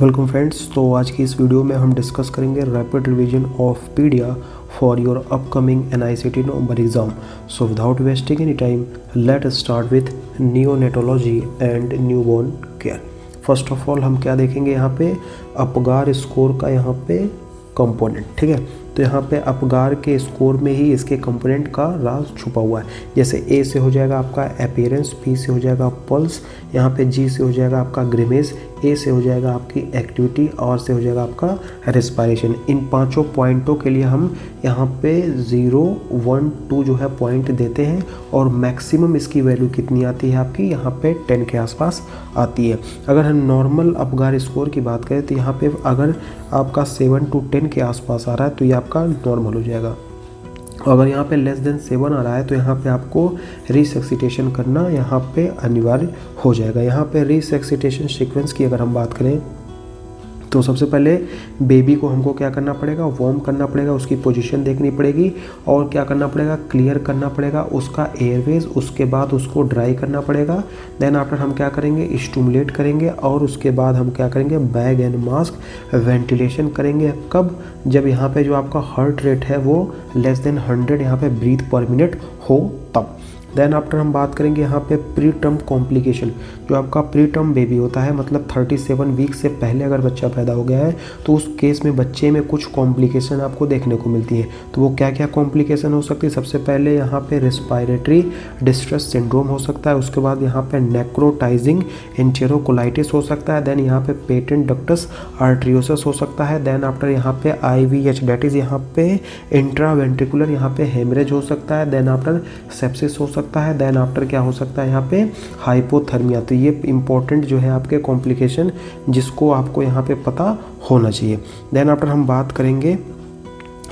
Welcome friends. तो आज की इस वीडियो में हम डिस्कस करेंगे rapid revision of pedia for your upcoming NICT November exam. So without wasting any time let start with neonatology and newborn care. First of all हम क्या देखेंगे यहाँ पे अपगार स्कोर का यहाँ पे कंपोनेंट। ठीक है, तो यहाँ पे अपगार के स्कोर में ही इसके कंपोनेंट का राज छुपा हुआ है। जैसे ए से हो जाएगा आपका अपीयरेंस, पी से हो जाएगा पल्स, यहाँ पे जी से हो जाएगा आपका ग्रिमेज, ए से हो जाएगा आपकी एक्टिविटी, और से हो जाएगा आपका रेस्पायरेशन। इन पांचों पॉइंटों के लिए हम यहाँ पे 0, 1, 2 जो है पॉइंट देते हैं और मैक्सिमम इसकी वैल्यू कितनी आती है आपकी यहाँ पे 10 के आसपास आती है। अगर हम नॉर्मल अपगार स्कोर की बात करें तो यहाँ पे अगर आपका 7 to 10 के आसपास आ रहा है तो ये आपका नॉर्मल हो जाएगा। अगर यहाँ पे लेस देन 7 आ रहा है तो यहाँ पे आपको रिसक्सिटेशन करना यहाँ पे अनिवार्य हो जाएगा। यहाँ पे रिसक्सिटेशन सीक्वेंस की अगर हम बात करें तो सबसे पहले बेबी को हमको क्या करना पड़ेगा, वार्म करना पड़ेगा, उसकी पोजीशन देखनी पड़ेगी और क्या करना पड़ेगा, क्लियर करना पड़ेगा उसका एयरवेज। उसके बाद उसको ड्राई करना पड़ेगा। देन आफ्टर हम क्या करेंगे, स्टिमुलेट करेंगे और उसके बाद हम क्या करेंगे, बैग एंड मास्क वेंटिलेशन करेंगे। कब? जब यहाँ पे जो आपका हार्ट रेट है वो लेस देन 100 यहाँ पे ब्रीथ पर मिनट हो तब। देन आफ्टर हम बात करेंगे यहाँ पे प्री टर्म कॉम्प्लिकेशन। जो आपका प्री टर्म बेबी होता है, मतलब 37 वीक से पहले अगर बच्चा पैदा हो गया है तो उस केस में बच्चे में कुछ कॉम्प्लिकेशन आपको देखने को मिलती है। तो वो क्या क्या कॉम्प्लिकेशन हो सकती है? सबसे पहले यहाँ पे रेस्पायरेटरी डिस्ट्रेस सिंड्रोम हो सकता है। उसके बाद यहाँ पे नेक्रोटाइजिंग एंटेरोकोलाइटिस हो सकता है। देन यहाँ पे पेटेंट डक्टस आर्ट्रियोसिस हो सकता है। देन आफ्टर यहाँ पे IVH दैट इज यहाँ पे इंट्रावेंट्रिकुलर यहाँ पे हेमरेज हो सकता है। देन आफ्टर सेप्सिस हो सकता है। देन आफ्टर क्या हो सकता है यहाँ पे हाइपोथर्मिया। तो ये इंपॉर्टेंट जो है आपके कॉम्प्लिकेशन जिसको आपको यहाँ पे पता होना चाहिए। देन आफ्टर हम बात करेंगे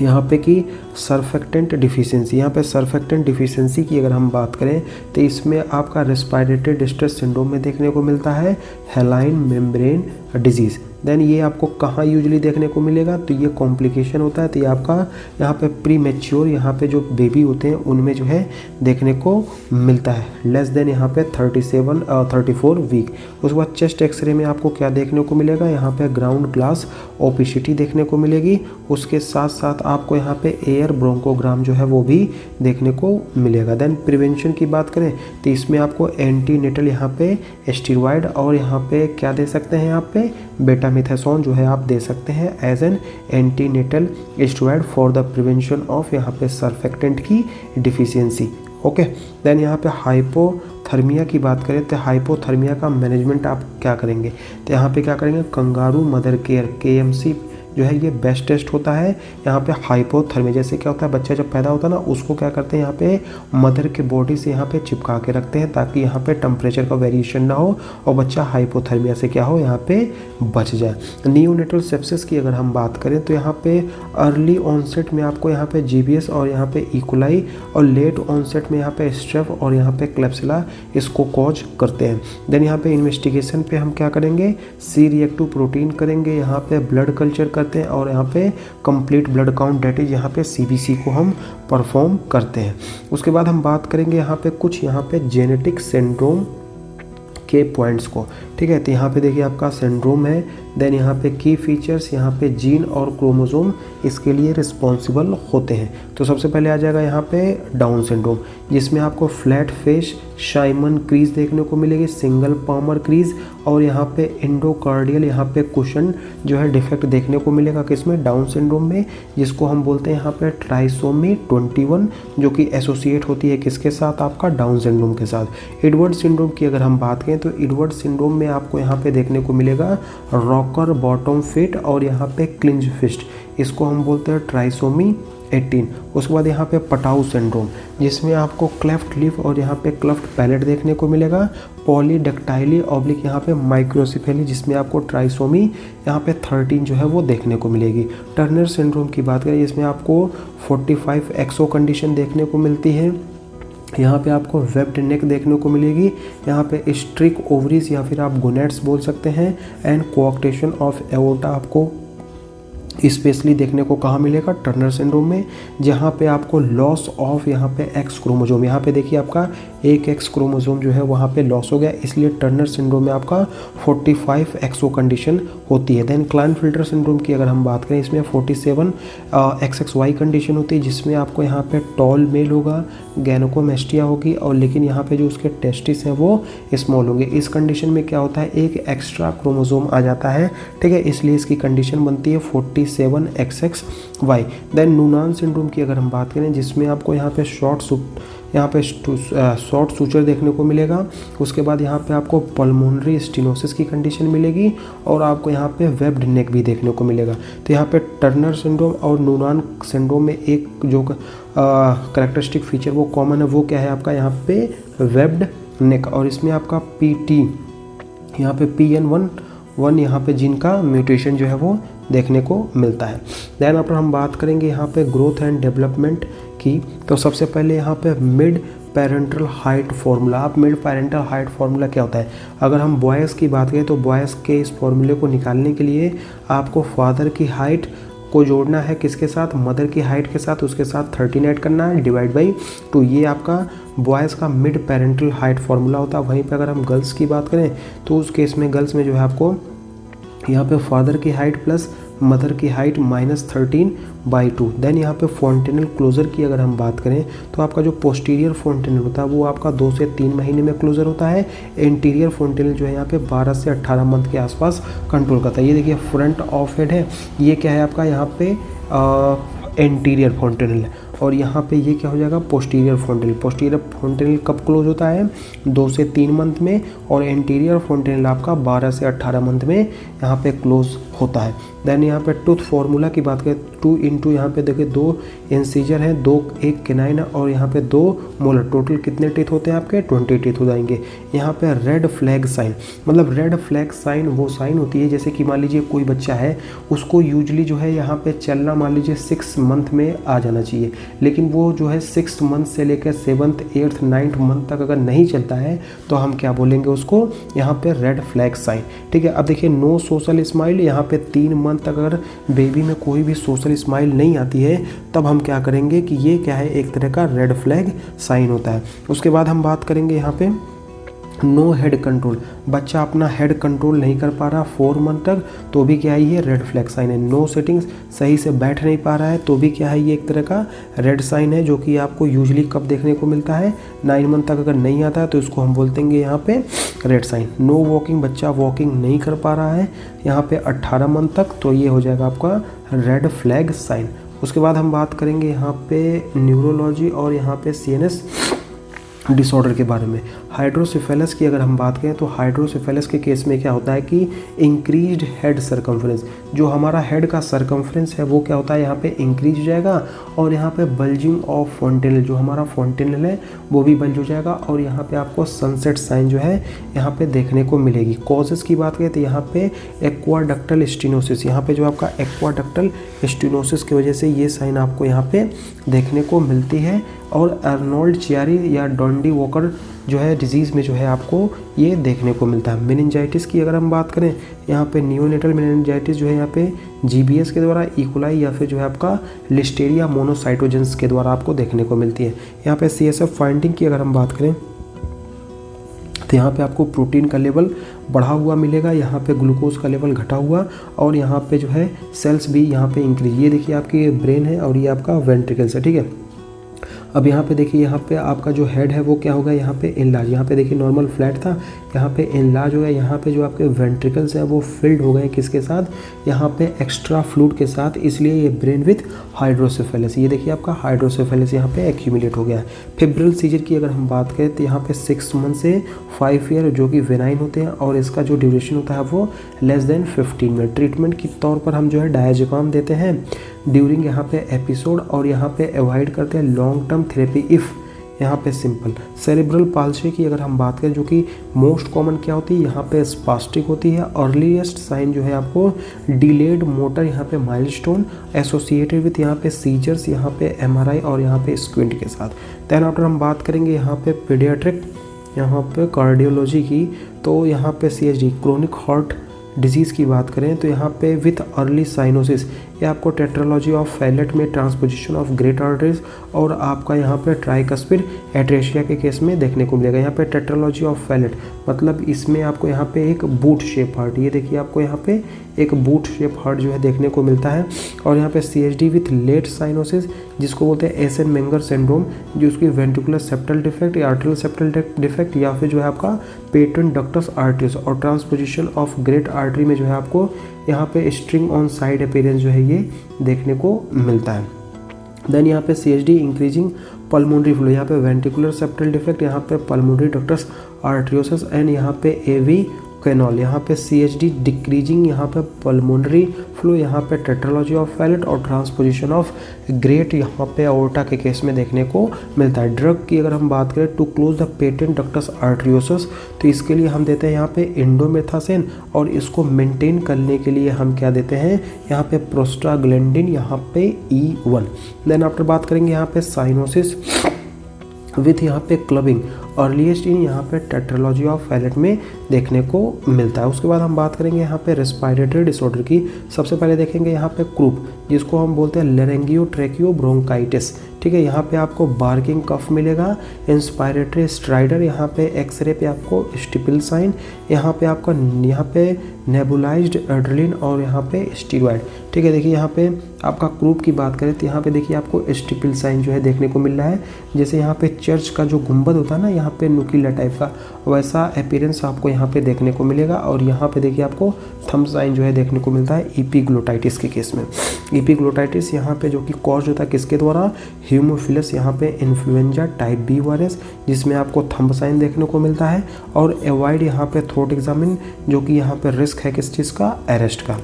यहाँ पे कि सर्फेक्टेंट डिफिशियंसी। यहाँ पे सर्फेक्टेंट डिफिशियंसी की अगर हम बात करें तो इसमें आपका रेस्पायरेटरी डिस्ट्रेस सिंड्रोम में देखने को मिलता है हैलाइन मेम्ब्रेन डिजीज़। देन ये आपको कहाँ यूजली देखने को मिलेगा, तो ये कॉम्प्लिकेशन होता है। तो ये आपका यहाँ पे प्री मैच्योर यहाँ पे जो बेबी होते हैं उनमें जो है देखने को मिलता है लेस देन यहाँ पे 34 वीक। उसके बाद चेस्ट एक्सरे में आपको क्या देखने को मिलेगा, यहाँ पे ग्राउंड ग्लास ओपेसिटी देखने को मिलेगी। उसके साथ साथ आपको यहाँ पे एयर ब्रोंकोग्राम जो है वो भी देखने को मिलेगा। देन प्रिवेंशन की बात करें तो इसमें आपको एंटीनेटल यहाँ पे स्टेरॉइड और यहाँ पे क्या दे सकते हैं, यहाँ पे बेटामिथासोन जो है आप दे सकते हैं as an antenatal steroid for the prevention of यहाँ पे सर्फेक्टेंट की डिफिशियंसी। ओके, देन यहाँ पे हाइपोथर्मिया की बात करें तो हाइपोथर्मिया का मैनेजमेंट आप क्या करेंगे, तो यहाँ पे क्या करेंगे, कंगारू मदर केयर KMC जो है ये बेस्ट टेस्ट होता है। यहाँ पे हाइपोथर्मिया जैसे क्या होता है, बच्चा जब पैदा होता है ना उसको क्या करते हैं यहाँ पे मदर के बॉडी से यहाँ पे चिपका के रखते हैं ताकि यहाँ पे टेम्परेचर का वेरिएशन ना हो और बच्चा हाइपोथर्मिया से क्या हो यहाँ पे बच जाए। नियोनेटल सेप्सिस की अगर हम बात करें तो यहाँ पे अर्ली ऑनसेट में आपको यहाँ पे GBS और यहाँ पे इकोलाई और लेट ऑनसेट में यहाँ पे स्ट्रेप और यहाँ पे क्लेप्सिला इसको कॉज करते हैं। देन यहाँ पे इन्वेस्टिगेशन पे हम क्या करेंगे, C रिएक्टिव प्रोटीन करेंगे, यहाँ पे ब्लड कल्चर करते हैं और यहाँ पे complete blood count that is यहाँ पे CBC को हम परफॉर्म करते हैं। उसके बाद हम बात करेंगे यहाँ पे कुछ यहाँ पे जेनेटिक सिंड्रोम के पॉइंट्स को। ठीक है, तो यहाँ पे देखिए आपका सिंड्रोम है। देन यहाँ पे की फीचर्स, यहाँ पे जीन और क्रोमोसोम इसके लिए रिस्पॉन्सिबल होते हैं। तो सबसे पहले आ जाएगा यहाँ पे डाउन सिंड्रोम जिसमें आपको फ्लैट फेस शाइमन क्रीज देखने को मिलेगी, सिंगल पामर क्रीज और यहाँ पे एंडोकार्डियल यहाँ पे कुशन जो है डिफेक्ट देखने को मिलेगा किसमें, डाउन सिंड्रोम में, जिसको हम बोलते हैं यहाँ पे ट्राइसोमी 21 जो कि एसोसिएट होती है किसके साथ, आपका डाउन सिंड्रोम के साथ। एडवर्ड सिंड्रोम की अगर हम बात करें तो एडवर्ड सिंड्रोम में आपको यहाँ पे देखने को मिलेगा रॉकर बॉटम फिट और यहाँ पे क्लिंज फिस्ट, इसको हम बोलते हैं ट्राइसोमी 18। उसके बाद यहाँ पे पटाउ सिंड्रोम जिसमें आपको क्लेफ्ट लिप और यहाँ पे क्लेफ्ट पैलेट देखने को मिलेगा, पॉलीडेक्टाइली ऑब्लिक यहाँ पे माइक्रोसिफेली जिसमें आपको ट्राइसोमी यहाँ पे 13 जो है वो देखने को मिलेगी। टर्नर सिंड्रोम की बात करें इसमें आपको 45 एक्सो कंडीशन देखने को मिलती है। यहाँ पे आपको वेब्ड नेक देखने को मिलेगी, यहाँ पे स्ट्रिक ओवरीज या फिर आप गोनेट्स बोल सकते हैं एंड कोऑक्टेशन ऑफ एओर्टा आपको स्पेशली देखने को कहाँ मिलेगा, टर्नर सिंड्रोम में, जहाँ पे आपको लॉस ऑफ यहाँ पे एक्स क्रोमोसोम, यहाँ पे देखिए आपका एक एक्स क्रोमोसोम जो है वहाँ पे लॉस हो गया, इसलिए टर्नर सिंड्रोम में आपका 45 एक्सो कंडीशन होती है। देन क्लाइनफिल्टर सिंड्रोम की अगर हम बात करें, इसमें 47 XXY कंडीशन होती है, जिसमें आपको यहाँ पे टॉल मेल होगा, गैनोकोमेस्टिया होगी, और लेकिन यहाँ पे जो उसके टेस्टिस हैं वो स्मॉल होंगे। इस कंडीशन में क्या होता है, एक एक्स्ट्रा क्रोमोसोम आ जाता है, ठीक है, इसलिए इसकी कंडीशन बनती है 47 XXY। देन नूनान सिंड्रोम की अगर हम बात करें, जिसमें आपको यहाँ पे शॉर्ट सूचर देखने को मिलेगा, उसके बाद यहाँ पे आपको पल्मोनरी स्टेनोसिस की कंडीशन मिलेगी, और आपको यहाँ पे वेब्ड नेक भी देखने को मिलेगा। तो यहाँ पे टर्नर सिंड्रोम और नूनान सिंड्रोम में एक जो कैरेक्टरिस्टिक फीचर वो कॉमन है, वो क्या है आपका यहाँ पे वेब्ड नेक, और इसमें आपका PT यहाँ पे PN1 यहाँ पे जीन का म्यूटेशन जो है वो देखने को मिलता है। देन अगर हम बात करेंगे यहाँ पे ग्रोथ एंड डेवलपमेंट की, तो सबसे पहले यहाँ पे मिड पेरेंटल हाइट फार्मूला। आप मिड पेरेंटल हाइट फार्मूला क्या होता है, अगर हम बॉयज़ की बात करें तो बॉयज़ के इस फार्मूले को निकालने के लिए आपको फादर की हाइट को जोड़ना है किसके साथ, मदर की हाइट के साथ, उसके साथ 13 ऐड करना है, डिवाइड बाई 2। ये आपका बॉयज़ का मिड पेरेंटल हाइट फार्मूला होता है। वहीं पे अगर हम गर्ल्स की बात करें तो उस केस में गर्ल्स में जो है आपको यहाँ पे फादर की हाइट प्लस मदर की हाइट -13/2। देन यहाँ पे फॉन्टेनल क्लोजर की अगर हम बात करें तो आपका जो पोस्टीरियर फॉन्टेनल होता है वो आपका 2 से 3 महीने में क्लोजर होता है। इंटीरियर फॉन्टेनल जो है यहाँ पे 12 से 18 मंथ के आसपास कंट्रोल करता है। ये देखिए फ्रंट ऑफ हेड है, ये क्या है आपका यहाँ पे एंटीरियर फॉन्टेनल है, और यहाँ पे ये क्या हो जाएगा पोस्टीरियर फॉन्टेनल। पोस्टीरियर फॉन्टेनल कब क्लोज होता है, 2 से 3 मंथ में, और एंटीरियर फॉन्टेनल आपका 12 से 18 मंथ में यहाँ पे क्लोज होता है। देन यहाँ पे टूथ फार्मूला की बात करें, 2 इंटू यहाँ पे देखिए 2 इंसीजर हैं, 1 केनाइन है, और यहाँ पे 2 मोलर, टोटल कितने टीथ होते हैं आपके 20 टीथ हो जाएंगे। यहाँ पे रेड फ्लैग साइन, मतलब रेड फ्लैग साइन वो साइन होती है जैसे कि मान लीजिए कोई बच्चा है, उसको यूजली जो है यहाँ पे चलना मान लीजिए 6 मंथ में आ जाना चाहिए, लेकिन वो जो है 6 मंथ से लेकर 7th 8th 9th मंथ तक अगर नहीं चलता है तो हम क्या बोलेंगे उसको, यहाँ पे रेड फ्लैग साइन, ठीक है। अब देखिए नो सोशल स्माइल, यहाँ पे 3 मंथ तक अगर बेबी में कोई भी सोशल स्माइल नहीं आती है तब हम क्या करेंगे कि ये क्या है, एक तरह का रेड फ्लैग साइन होता है। उसके बाद हम बात करेंगे यहाँ पे नो हेड कंट्रोल, बच्चा अपना हेड कंट्रोल नहीं कर पा रहा 4 मंथ तक, तो भी क्या है ये रेड फ्लैग साइन है। नो सेटिंग्स, सही से बैठ नहीं पा रहा है, तो भी क्या है ये एक तरह का रेड साइन है, जो कि आपको यूजली कब देखने को मिलता है, 9 मंथ तक अगर नहीं आता है तो इसको हम बोलते हैं यहाँ पे रेड साइन। नो वॉकिंग, बच्चा वॉकिंग नहीं कर पा रहा है यहाँ पे 18 मंथ तक, तो ये हो जाएगा आपका रेड फ्लैग साइन। उसके बाद हम बात करेंगे यहाँ पे न्यूरोलॉजी और यहाँ पे CNS डिसऑर्डर के बारे में। हाइड्रोसेफेलस की अगर हम बात करें तो हाइड्रोसेफेलस के केस में क्या होता है कि इंक्रीज्ड हेड सरकमफ्रेंस, जो हमारा हेड का सरकमफ्रेंस है वो क्या होता है यहाँ पे इंक्रीज हो जाएगा, और यहाँ पे बल्जिंग ऑफ फॉन्टेनल, जो हमारा फॉन्टेनल है वो भी बल्ज हो जाएगा, और यहाँ पे आपको सनसेट साइन जो है यहाँ पे देखने को मिलेगी। कॉजेस की बात करें तो यहाँ पे एक्वाडक्टल स्टेनोसिस, यहाँ पे जो आपका एक्वाडक्टल स्टेनोसिस की वजह से ये साइन आपको यहाँ पे देखने को मिलती है। और अर्नोल्ड चियारी या डॉन्डी वॉकर जो है डिजीज़ में जो है आपको ये देखने को मिलता है। मेनिंजाइटिस की अगर हम बात करें, यहाँ पे नियोनेटल मेनिंजाइटिस जो है यहाँ पे GBS के द्वारा, इकोलाई या फिर जो है आपका लिस्टेरिया मोनोसाइटोजेंस के द्वारा आपको देखने को मिलती है। यहाँ पे CSF फाइंडिंग की अगर हम बात करें तो यहाँ पे आपको प्रोटीन का लेवल बढ़ा हुआ मिलेगा, यहाँ पे ग्लूकोज का लेवल घटा हुआ, और यहाँ पे जो है सेल्स भी यहाँ पे इंक्रीज। ये देखिए आपकी ब्रेन है और ये आपका वेंट्रिकल्स है, ठीक है। अब यहाँ पे देखिए यहाँ पे आपका जो हेड है वो क्या होगा, यहाँ पे इनलार्ज, यहाँ पे देखिए नॉर्मल फ्लैट था, यहाँ पे इनलार्ज हो गया। यहाँ पे जो आपके वेंट्रिकल्स हैं वो फिल्ड हो गए किसके साथ, यहाँ पे एक्स्ट्रा फ्लूइड के साथ, इसलिए ये ब्रेन विथ हाइड्रोसेफेलस, ये देखिए आपका हाइड्रोसेफेलस यहाँ पे एक्यूमुलेट हो गया है। फिब्रिल सीजर की अगर हम बात करें तो यहाँ पे 6 मंथ से 5 ईयर जो कि वेनाइन होते हैं, और इसका जो ड्यूरेशन होता है वो लेस देन 15 मिनट। ट्रीटमेंट के तौर पर हम जो है डायज़ेपाम देते हैं ड्यूरिंग यहाँ पे एपिसोड, और यहाँ पे अवॉइड करते हैं लॉन्ग टर्म थेरेपी इफ़ यहाँ पे सिंपल। सेरेब्रल पाल्सी की अगर हम बात करें, जो कि मोस्ट कॉमन क्या होती है, यहाँ पे स्पास्टिक होती है। अर्लीस्ट साइन जो है आपको डिलेड मोटर यहाँ पे माइलस्टोन एसोसिएटेड विथ यहाँ पे सीजर्स, यहाँ पे MRI और यहाँ पे स्क्विंट के साथ। देन आफ्टर हम बात करेंगे यहाँ पे पीडियाट्रिक, यहाँ पे कार्डियोलॉजी की, तो यहाँ पे CHD क्रोनिक हार्ट डिजीज़ की बात करें तो यहाँ पे विथ अर्ली साइनोसिस, ये आपको टेट्रालॉजी ऑफ फैलेट में ट्रांसपोजिशन ऑफ ग्रेट आर्टरीज और आपका यहाँ पे ट्राइकस्पिड एट्रेशिया के केस में देखने को मिलेगा। यहाँ पे टेट्रालॉजी ऑफ फैलेट मतलब इसमें आपको यहाँ पे एक बूट शेप हार्ट, ये देखिए आपको यहाँ पे एक बूट शेप हार्ट जो है देखने को मिलता है। और यहाँ पे CHD विथ लेट साइनोसिस जिसको बोलते हैं एसन मेंगर सिंड्रोम, जो उसकी वेंट्रिकुलर सेप्टल डिफेक्ट या आर्टरियल सेप्टल डिफेक्ट या फिर जो है आपका पेटेंट डक्टस आर्टरीज और ट्रांसपोजिशन ऑफ ग्रेट आर्टरी में जो है आपको यहाँ पे स्ट्रिंग ऑन साइड अपीयरेंस जो है ये देखने को मिलता है। देन यहाँ पे CHD इंक्रीजिंग पल्मोनरी फ्लो, यहाँ पे वेंट्रिकुलर सेप्टल डिफेक्ट, यहाँ पे पल्मोनरी डक्टस आर्टरियोसिस एंड यहाँ पे AV कैनॉल, यहाँ पे CHD डिक्रीजिंग यहाँ पे पल्मोनरी फ्लो, यहाँ पे टेट्रालॉजी ऑफ फैलेट और ट्रांसपोजिशन ऑफ ग्रेट यहाँ पे अओर्टा के केस में देखने को मिलता है। ड्रग की अगर हम बात करें to close the patent ductus arteriosus, तो इसके लिए हम देते हैं यहाँ पे इंडोमेथासेन और इसको मेंटेन करने के लिए हम क्या देते हैं यहाँ पे प्रोस्टाग्लैंडिन यहाँ पे E1। देन आफ्टर बात करेंगे यहाँ पे साइनोसिस विथ यहाँ पे क्लबिंग अर्लीस्ट इन यहाँ पे टेट्रालॉजी ऑफ फैलेट में देखने को मिलता है। उसके बाद हम बात करेंगे यहाँ पे रेस्पिरेटरी डिसऑर्डर की। सबसे पहले देखेंगे यहाँ पे क्रूप जिसको हम बोलते हैं लेरेंगियो ट्रेकियो ब्रोंकाइटिस, ठीक है। यहाँ पे आपको बार्किंग कफ मिलेगा, इंस्पायरेटरी स्ट्राइडर, यहाँ पे एक्सरे पे आपको स्टिपल साइन, यहाँ पे आपका यहाँ पे नेबुलाइज्ड एड्रेलिन और यहाँ पे स्टीरॉयड, ठीक है। देखिए यहाँ पे आपका क्रूप की बात करें तो यहाँ पे देखिए आपको स्टिपल साइन जो है देखने को मिल रहा है, जैसे यहाँ पे चर्च का जो गुंबद होता है ना यहाँ पे नुकीला टाइप का, वैसा अपीयरेंस आपको यहाँ पे देखने को मिलेगा। और यहाँ पे देखिए आपको थंब साइन जो है देखने को मिलता है एपिग्लोटाइटिस के केस में। एपिग्लोटाइटिस यहाँ पे जो कि कॉज होता है किसके द्वारा, हीमोफिलस यहाँ पे इन्फ्लुएंजा टाइप B वायरस, जिसमें आपको थंब साइन देखने को मिलता है। और एवॉइड यहाँ पे थ्रोट एग्जामिन जो कि यहाँ पे रिस्क है किस चीज़ का, अरेस्ट का।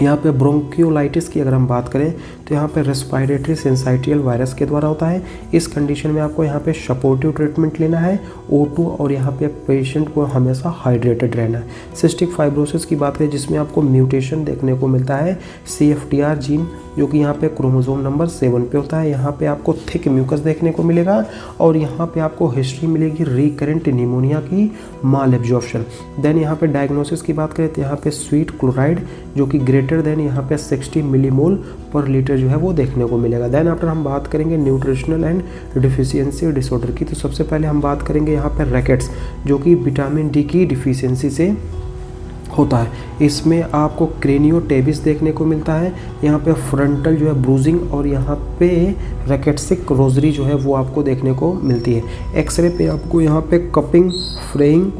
यहाँ पे ब्रोंकियोलाइटिस की अगर हम बात करें तो यहाँ पे रेस्पिरेटरी सिंसाइटियल वायरस के द्वारा होता है। इस कंडीशन में आपको यहाँ पे सपोर्टिव ट्रीटमेंट लेना है O2 और यहाँ पे पेशेंट को हमेशा हाइड्रेटेड रहना है। सिस्टिक फाइब्रोसिस की बात करें जिसमें आपको म्यूटेशन देखने को मिलता है CFTR जीन जो कि यहाँ पे क्रोमोसोम नंबर 7 पे होता है। यहाँ पे आपको थिक म्यूकस देखने को मिलेगा और यहाँ पे आपको हिस्ट्री मिलेगी रिकरेंट निमोनिया की, माल एब्जॉर्प्शन। देन यहाँ पे डायग्नोसिस की बात करें तो यहाँ पे स्वीट क्लोराइड जो कि ग्रेटर देन यहाँ पे 60 मिलीमोल पर लीटर जो है वो देखने को मिलेगा। देन आफ्टर हम बात करेंगे न्यूट्रिशनल एंड डिफिशियंसी डिसऑर्डर की। तो सबसे पहले हम बात करेंगे यहाँ पे रैकेट्स जो कि विटामिन D की डिफिशियंसी से होता है। इसमें आपको क्रेनियोटेबिस देखने को मिलता है, यहाँ पे फ्रंटल जो है ब्रूजिंग और यहाँ पे रैकेट्सिक रोजरी जो है वो आपको देखने को मिलती है। एक्सरे पे आपको यहाँ पे कपिंग फ्रेइंग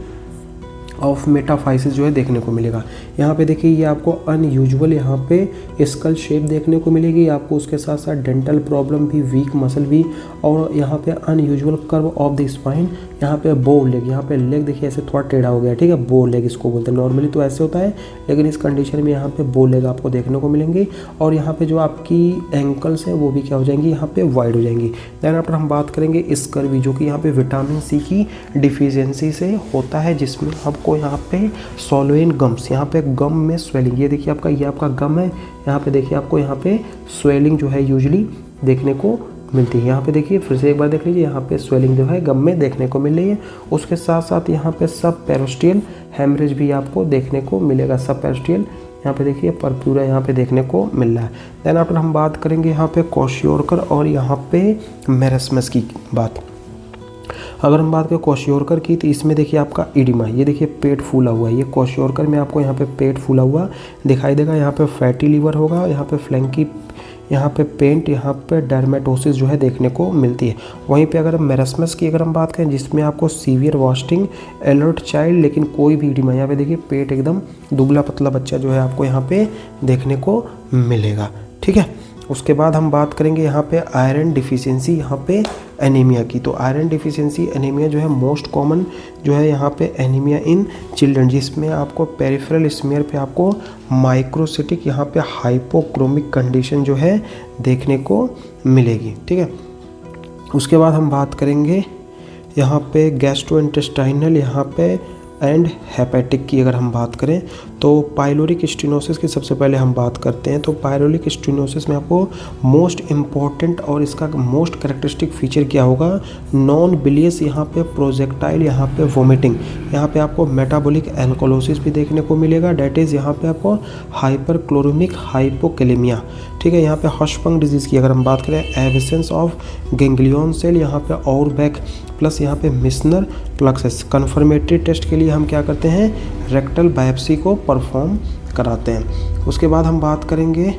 ऑफ मेटाफाइसिस जो है देखने को मिलेगा। यहाँ पे देखिए ये आपको अनयूजुअल यहाँ पे स्कल शेप देखने को मिलेगी, आपको उसके साथ साथ डेंटल प्रॉब्लम भी, वीक मसल भी, और यहाँ पे unusual curve of the spine, यहाँ पे बो लेग, यहाँ पे लेग देखिए ऐसे थोड़ा टेढ़ा हो गया, ठीक है, बो लेग इसको बोलते हैं। नॉर्मली तो ऐसे होता है लेकिन इस कंडीशन में यहाँ पे बो लेग आपको देखने को मिलेंगे। और यहाँ पे जो आपकी एंकल्स हैं वो भी क्या हो जाएंगी, यहाँ पे वाइड हो जाएंगी। देन आफ्टर हम बात करेंगे स्कर्वी जो कि यहाँ पे विटामिन C की डिफिशियंसी से होता है, जिसमें आपको यहाँ पे सॉलोइन गम्स, यहाँ पे गम में स्वेलिंग, ये देखिए आपका, ये आपका गम है, यहाँ पे देखिए आपको यहाँ पे स्वेलिंग जो है यूजुअली देखने को मिलती है। यहाँ पे देखिए फिर से एक बार देख लीजिए, यहाँ पे स्वेलिंग जो है गम में देखने को मिल रही है। उसके साथ साथ यहाँ पे सब पेरोस्टियल हेमरेज भी आपको देखने को मिलेगा। सब पेरोस्टियल यहाँ पे देखिए परप्यूरा यहाँ पे देखने को मिल रहा है। देन आफ्टर हम बात करेंगे यहाँ पे क्वाशियोरकर और यहाँ पे मेरस्मस की बात। अगर हम बात करें क्वाशियोरकर की तो इसमें देखिए आपका इडिमा, ये देखिए पेट फूला हुआ है, ये क्वाशियोरकर में आपको यहाँ पे पेट फूला हुआ दिखाई देगा। यहाँ पे फैटी लीवर होगा, यहाँ पे फ्लैंकी, यहाँ पे पेंट, यहाँ पे डर्मेटोसिस जो है देखने को मिलती है। वहीं पे अगर मेरस्मस की अगर हम बात करें जिसमें आपको सीवियर वास्टिंग, अलर्ट चाइल्ड, लेकिन कोई भी इडिमा, यहाँ पे देखिए पेट एकदम दुबला पतला बच्चा जो है आपको यहाँ पे देखने को मिलेगा, ठीक है। उसके बाद हम बात करेंगे यहाँ पे आयरन डिफिशियंसी, यहाँ पे एनीमिया की। तो आयरन डिफिशियंसी एनीमिया जो है मोस्ट कॉमन जो है यहाँ पे एनीमिया इन चिल्ड्रन, जिसमें आपको पेरिफेरल स्मीयर पे आपको माइक्रोसिटिक यहाँ पे हाइपोक्रोमिक कंडीशन जो है देखने को मिलेगी, ठीक है। उसके बाद हम बात करेंगे यहाँ पे गैस्ट्रोइंटेस्टाइनल यहाँ पे एंड हेपेटिक की अगर हम बात करें तो पाइलोरिक स्टेनोसिस की सबसे पहले हम बात करते हैं। तो पाइलोरिक स्टेनोसिस में आपको मोस्ट इम्पॉर्टेंट और इसका मोस्ट कैरेक्टरिस्टिक फीचर क्या होगा, नॉन बिलियस यहाँ पे प्रोजेक्टाइल, यहाँ पे वोमिटिंग, यहाँ पे आपको मेटाबॉलिक एल्कोलोसिस भी देखने को मिलेगा, डेट इज़ यहाँ पे आपको हाइपरक्लोरेमिक हाइपोकेलेमिया। ठीक है, यहाँ पे हर्शफंग डिजीज़ की अगर हम बात करें, एविसेंस ऑफ गेंग्लियन सेल, यहाँ पे और बैक प्लस यहाँ पे मिशनर प्लक्सस। कन्फर्मेटरी टेस्ट के लिए हम क्या करते हैं, रेक्टल बायोप्सी को परफॉर्म कराते हैं। उसके बाद हम बात करेंगे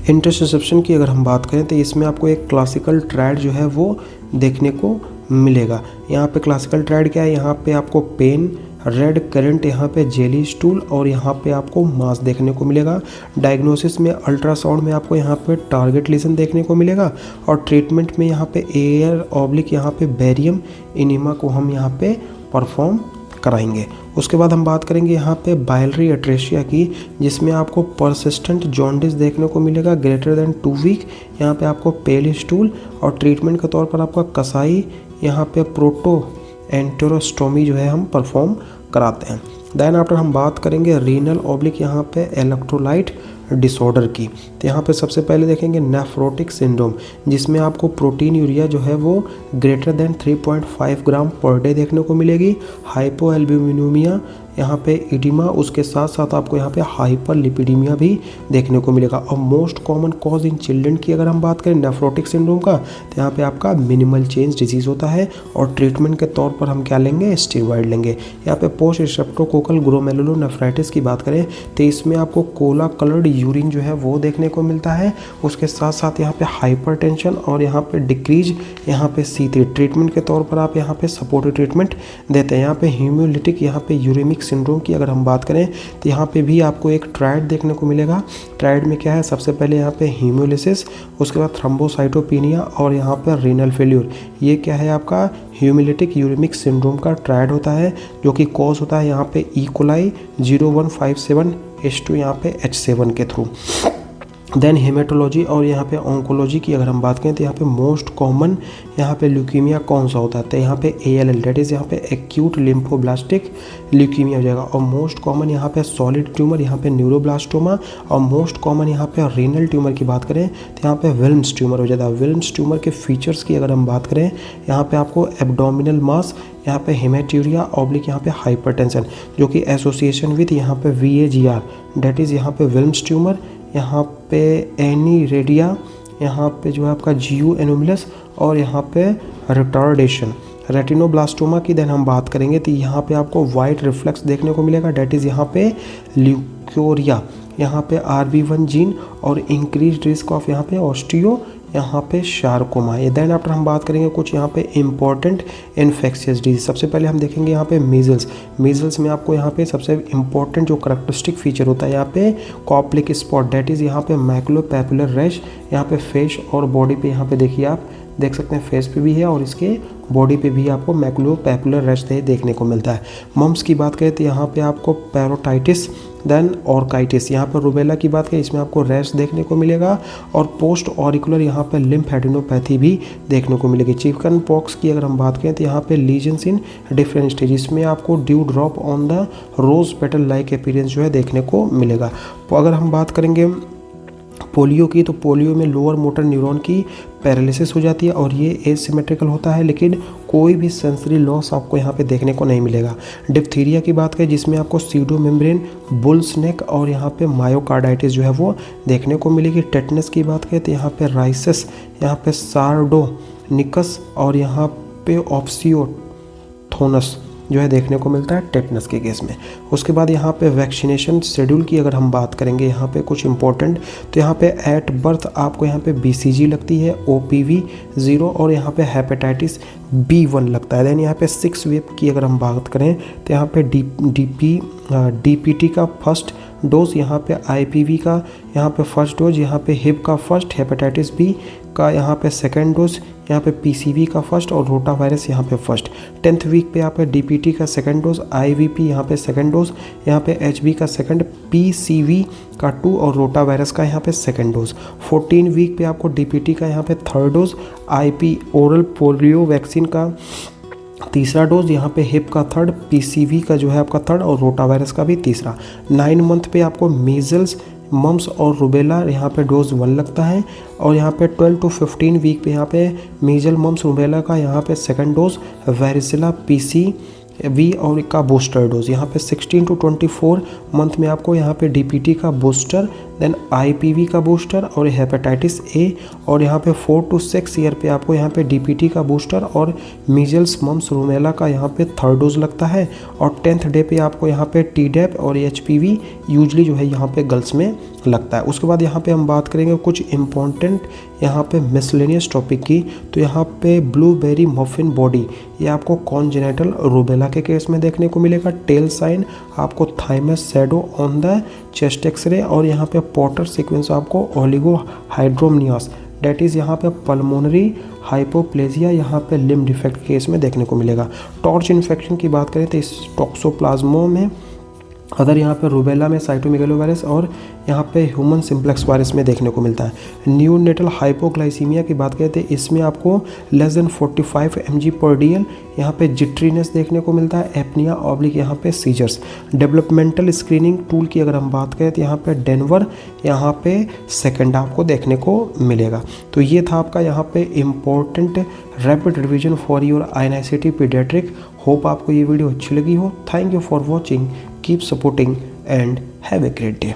इंटरसेप्शन की अगर हम बात करें तो इसमें आपको एक क्लासिकल ट्रायड जो है वो देखने को मिलेगा। यहाँ पे क्लासिकल ट्रायड क्या है, यहाँ पे आपको पेन, रेड करंट, यहाँ पे जेली स्टूल और यहाँ पे आपको मास देखने को मिलेगा। डायग्नोसिस में अल्ट्रासाउंड में आपको यहाँ पे टारगेट लीजन देखने को मिलेगा और ट्रीटमेंट में यहाँ पे एयर ऑब्लिक यहाँ पे बैरियम इनिमा को हम यहाँ पे परफॉर्म कराएंगे। उसके बाद हम बात करेंगे यहाँ पे बाइलरी एट्रेशिया की, जिसमें आपको परसिस्टेंट जॉन्डिस देखने को मिलेगा ग्रेटर देन 2 वीक। यहाँ पे आपको पेल स्टूल और ट्रीटमेंट के तौर पर आपका कसाई यहाँ पे प्रोटो एंटेरोस्टोमी जो है हम परफॉर्म कराते हैं। देन आफ्टर हम बात करेंगे रीनल ऑब्लिक यहाँ पे इलेक्ट्रोलाइट डिसऑर्डर की। तो यहाँ पे सबसे पहले देखेंगे नेफ्रोटिक सिंड्रोम, जिसमें आपको प्रोटीन यूरिया जो है वो ग्रेटर देन 3.5 ग्राम पर डे देखने को मिलेगी। हाइपोएल्ब्यूमिनूमिया, यहाँ पे इडिमा, उसके साथ साथ आपको यहाँ पे हाइपरलिपिडीमिया भी देखने को मिलेगा। और most common cause in children की अगर हम बात करें नेफ्रोटिक सिंड्रोम का, तो यहाँ पे आपका मिनिमल चेंज डिजीज़ होता है और ट्रीटमेंट के तौर पर हम क्या लेंगे, स्टेरॉइड लेंगे। यहाँ पे पोस्ट स्ट्रेप्टोकोकल ग्लोमेरुलोनेफ्राइटिस की बात करें तो इसमें आपको कोला कलर्ड यूरिन जो है वो देखने को मिलता है। उसके साथ साथ यहाँ पे हाइपरटेंशन और यहाँ पे डिक्रीज यहाँ पे C3। ट्रीटमेंट के तौर पर आप यहाँ पे सपोर्टिव ट्रीटमेंट देते हैं। यहाँ पे हीमोलिटिक यहाँ पे यूरेमिक सिंड्रोम की अगर हम बात करें तो यहाँ पे भी आपको एक ट्रायड देखने को मिलेगा। ट्रायड में क्या है, सबसे पहले यहाँ पे हीमोलिसिस, उसके बाद थ्रोम्बोसाइटोपिनिया और यहाँ पर रीनल फेल्यूर। ये क्या है, आपका हीमोलिटिक यूरेमिक सिंड्रोम का ट्रायड होता है, जो कि कॉज होता है यहाँ पे ई कोलाई 0157H2 यहाँ पे H7 के थ्रू। देन हेमेटोलॉजी और यहाँ पे ऑन्कोलॉजी की अगर हम बात करें तो यहाँ पे मोस्ट कॉमन यहाँ पे ल्यूकीमिया कौन सा होता है, तो यहाँ पे ALL, डेट इज़ यहाँ पे एक्यूट लिम्फोब्लास्टिक ल्यूकीमिया हो जाएगा। और मोस्ट कॉमन यहाँ पे सॉलिड ट्यूमर, यहाँ पे न्यूरोब्लास्टोमा, और मोस्ट कॉमन यहाँ पे रीनल ट्यूमर की बात करें तो यहाँ पे विल्म्स ट्यूमर हो जाता है। विल्म्स ट्यूमर के फीचर्स की अगर हम बात करें, यहाँ पे आपको एब्डोमिनल मास, यहाँ पे हेमेट्यूरिया ऑब्लिक यहाँ पे हाइपरटेंशन, जो कि एसोसिएशन विथ यहाँ पे VAGR, डेट इज़ यहाँ पे विल्म्स ट्यूमर, यहाँ पे एनीरेडिया, यहाँ पे जो है आपका GU एनोमिलस और यहाँ पे रिटार्डेशन। रेटिनोब्लास्टोमा की देन हम बात करेंगे तो यहाँ पे आपको वाइट रिफ्लेक्स देखने को मिलेगा, डेट इज़ यहाँ पे ल्यूकोरिया, यहाँ पे RB1 जीन और इंक्रीज रिस्क ऑफ यहाँ पे ऑस्टियो यहाँ पे शार्कोमा। ये देन आफ्टर हम बात करेंगे कुछ यहाँ पे इंपॉर्टेंट इन्फेक्शियस डिजीज। सबसे पहले हम देखेंगे यहाँ पे मीजल्स। मीजल्स में आपको यहाँ पे सबसे इंपॉर्टेंट जो करैक्टरिस्टिक फीचर होता है यहाँ पे कॉप्लिक स्पॉट, डेट इज़ यहाँ पे मैकुलोपैपुलर रैश, यहाँ पे फेस और बॉडी पे यहाँ पे देखिए आप देख सकते हैं फेस पे भी है और इसके बॉडी पे भी आपको मैकुलोपैपुलर रैश देखने को मिलता है। मम्स की बात करें तो यहाँ पे आपको पैरोटाइटिस, देन ऑर्काइटिस, यहाँ पर रुबेला की बात करें इसमें आपको रैश देखने को मिलेगा और पोस्ट ऑरिकुलर यहाँ पे लिम्फेडिनोपैथी भी देखने को मिलेगी। चिकन पॉक्स की अगर हम बात करें तो यहाँ पे लीजन्स इन डिफरेंट स्टेजेस में आपको dew drop on the rose petal like appearance जो है देखने को मिलेगा। तो अगर हम बात करेंगे पोलियो की, तो पोलियो में लोअर मोटर न्यूरॉन की पैरालिसिस हो जाती है और ये एसिमेट्रिकल होता है, लेकिन कोई भी सेंसरी लॉस आपको यहाँ पे देखने को नहीं मिलेगा। डिप्थीरिया की बात करें जिसमें आपको सीडो मेम्ब्रेन, बुल्स नेक और यहाँ पे मायोकार्डाइटिस जो है वो देखने को मिलेगी। टेटनस की बात करें तो यहाँ पे राइसस, यहाँ पे सार्डोनिकस और यहाँ पे ऑप्सियोथोनस जो है देखने को मिलता है टेटनस के केस में। उसके बाद यहाँ पे वैक्सीनेशन शेड्यूल की अगर हम बात करेंगे यहाँ पे कुछ इंपॉर्टेंट, तो यहाँ पे एट बर्थ आपको यहाँ पे BCG लगती है, OPV 0 और यहाँ पे हेपेटाइटिस B1 लगता है। देन यहाँ पे 6 वेव की अगर हम बात करें तो यहाँ पे DPT का फर्स्ट डोज, यहाँ पे IPV का यहाँ पे फर्स्ट डोज, यहाँ पे हिप का फर्स्ट, हेपेटाइटिस B का यहाँ पे सेकेंड डोज, यहाँ पे PCV का फर्स्ट और रोटा वायरस यहाँ पे फर्स्ट। 10th वीक पे यहाँ पे DPT का सेकेंड डोज, IVP यहाँ पे सेकेंड डोज, यहाँ पे HB का सेकेंड, PCV का 2 और रोटा वायरस का यहाँ पे सेकेंड डोज। 14 वीक पे आपको DPT का यहाँ पे third dose, IP oral polio vaccine का तीसरा डोज यहाँ पे हिप का थर्ड, पीसीवी का जो है आपका थर्ड और रोटावायरस का भी तीसरा। 9 मंथ पे आपको मीजल्स, मम्स और रूबेला यहाँ पे डोज 1 लगता है। और यहाँ पे 12 to 15 वीक पे यहाँ पे मीजल, मम्स, रूबेला का यहाँ पे सेकंड डोज, वेरिसिला, पीसीवी और का बूस्टर डोज। यहाँ पे 16 to 24 मंथ में आपको यहाँ पे डीपीटी का बूस्टर, देन आईपीवी का बूस्टर और हेपेटाइटिस ए। और यहाँ पे 4 to 6 ईयर पे आपको यहाँ पे डीपीटी का बूस्टर और मीजल्स, मम्स, रूबेला का यहाँ पे थर्ड डोज लगता है। और 10th डे पे आपको यहाँ पे टीडेप और एचपीवी यूजली जो है यहाँ पे गर्ल्स में लगता है। उसके बाद यहाँ पे हम बात करेंगे कुछ इम्पॉर्टेंट यहाँ पे मिसलेनियस टॉपिक की। तो यहाँ पे ब्लूबेरी मफिन बॉडी, ये आपको कॉन्जेनिटल रूबेला के केस में देखने को मिलेगा। टेल साइन आपको thymus shadow on the chest X ray. और यहाँ पे पॉटर सीक्वेंस आपको ओलिगोहाइड्रोमनियास, डेट इज़ यहाँ पे पल्मोनरी हाइपोप्लेजिया यहाँ पे लिम्ब डिफेक्ट केस में देखने को मिलेगा। टॉर्च इन्फेक्शन की बात करें तो इस टॉक्सोप्लाज्मो में, अदर यहाँ पे रूबेला में साइटोमेगालोवायरस और यहाँ पे ह्यूमन सिम्प्लेक्स वायरस में देखने को मिलता है। न्यूनेटल हाइपोग्लाइसीमिया की बात करें तो इसमें आपको लेस देन 45 mg/dl यहाँ पे जिट्रीनेस देखने को मिलता है। एपनिया ऑब्लिक यहाँ पे सीजर्स। डेवलपमेंटल स्क्रीनिंग टूल की अगर हम बात करें तो यहाँ पे डेनवर यहाँ पे सेकेंड आपको देखने को मिलेगा। तो ये था आपका यहाँ पे important rapid revision for your INICET paediatric. Hope आपको ये वीडियो अच्छी लगी हो। Thank you for watching, keep supporting and have a great day.